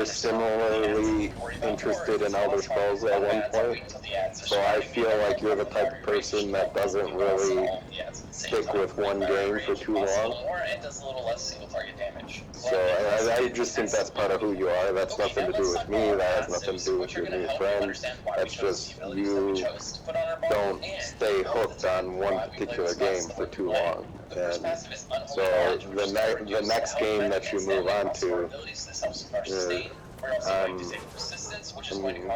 were similarly interested in Elder Scrolls at one point, so I feel like you're the type of person that doesn't really stick with one game for too long. So I just think that's part of who you are. That's nothing to do with me. That has nothing to do with your new friends. That's just you don't stay hooked on one particular game for too long. And so the next game that you move on to, I'm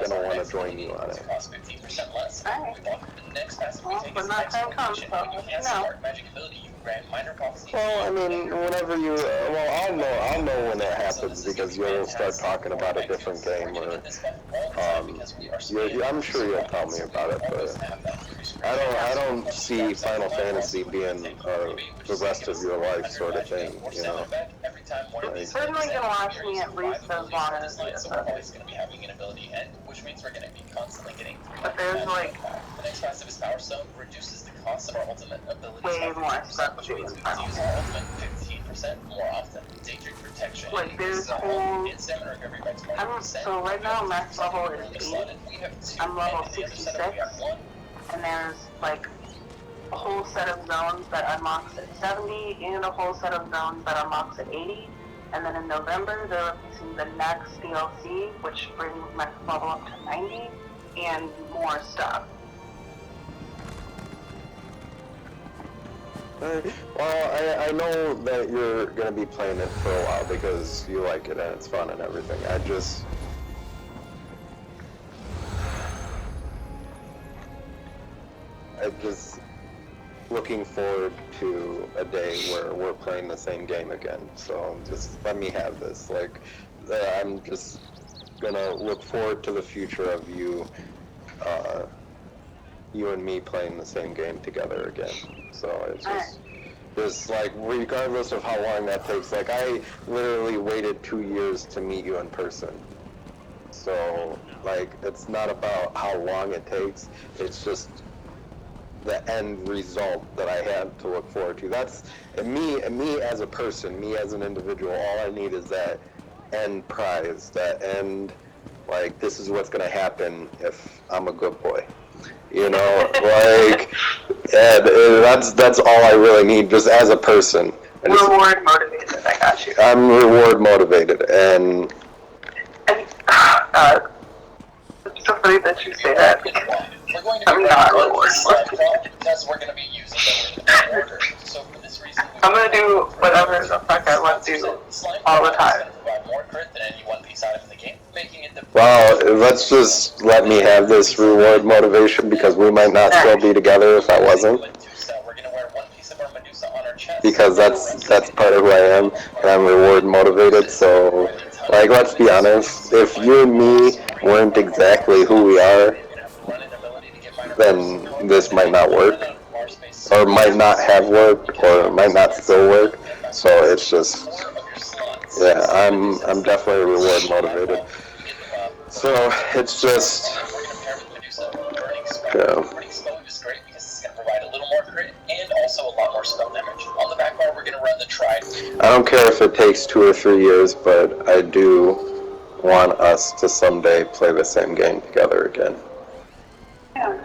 gonna want to join you on it. Alright. Well, when that time comes, so no. Well, I mean, whenever you, I'll know when it happens because you'll start talking about a different game, or I'm sure you'll tell me about it, but I don't see Final Fantasy being the rest of your life sort of thing, you know. It's certainly gonna last me at least as long as it is. But there's like way more stuff to do in Final Fantasy. Like there's whole, so right now max level is 8, I'm level 66, and there's like a whole set of zones that unlocks at 70, and a whole set of zones that unlocks at 80, and then in November they're releasing the next DLC, which brings max level up to 90, and more stuff. Well, I know that you're going to be playing it for a while because you like it and it's fun and everything. I'm just looking forward to a day where we're playing the same game again. So just let me have this. Like, I'm just going to look forward to the future of you and me playing the same game together again. So it's just like, regardless of how long that takes, like I literally waited 2 years to meet you in person. So like, it's not about how long it takes, it's just the end result that I have to look forward to. That's me as a person, me as an individual, all I need is that end prize, that end, like, this is what's gonna happen if I'm a good boy. You know, like, that's all I really need, just as a person. Reward motivated, I got you. I'm reward motivated, and it's so funny that you say that. I'm not reward motivated. I'm gonna do whatever the fuck I want to do all the time. Well, let's just let me have this reward motivation because we might not still be together if I wasn't. Because that's part of who I am, and I'm reward motivated, so, like, let's be honest, if you and me weren't exactly who we are, then this might not work, or might not have worked, or might not still work, so it's just, yeah, I'm definitely reward motivated. So it's just, yeah. I don't care if it takes 2 or 3 years, but I do want us to someday play the same game together again. Yeah.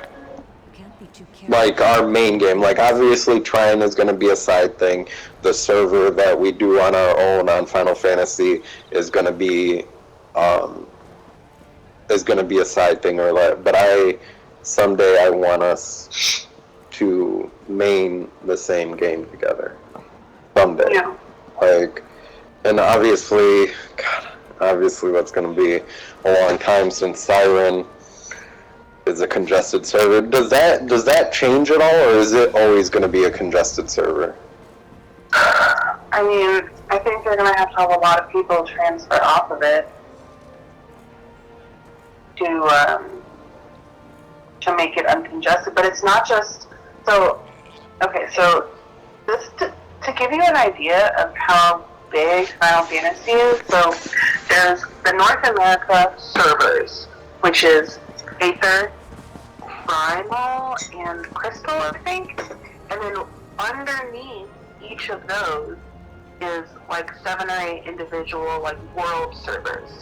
Like our main game, like obviously Trine is going to be a side thing. The server that we do on our own on Final Fantasy is going to be a side thing, but someday I want us to main the same game together. Someday. Yeah. Like, and obviously that's going to be a long time since Siren is a congested server. Does that change at all, or is it always going to be a congested server? I mean, I think they're going to have a lot of people transfer off of it to make it uncongested, but it's not just, so this, to give you an idea of how big Final Fantasy is, so there's the North America servers, which is Aether, Primal, and Crystal, I think, and then underneath each of those is like 7 or 8 individual like world servers. So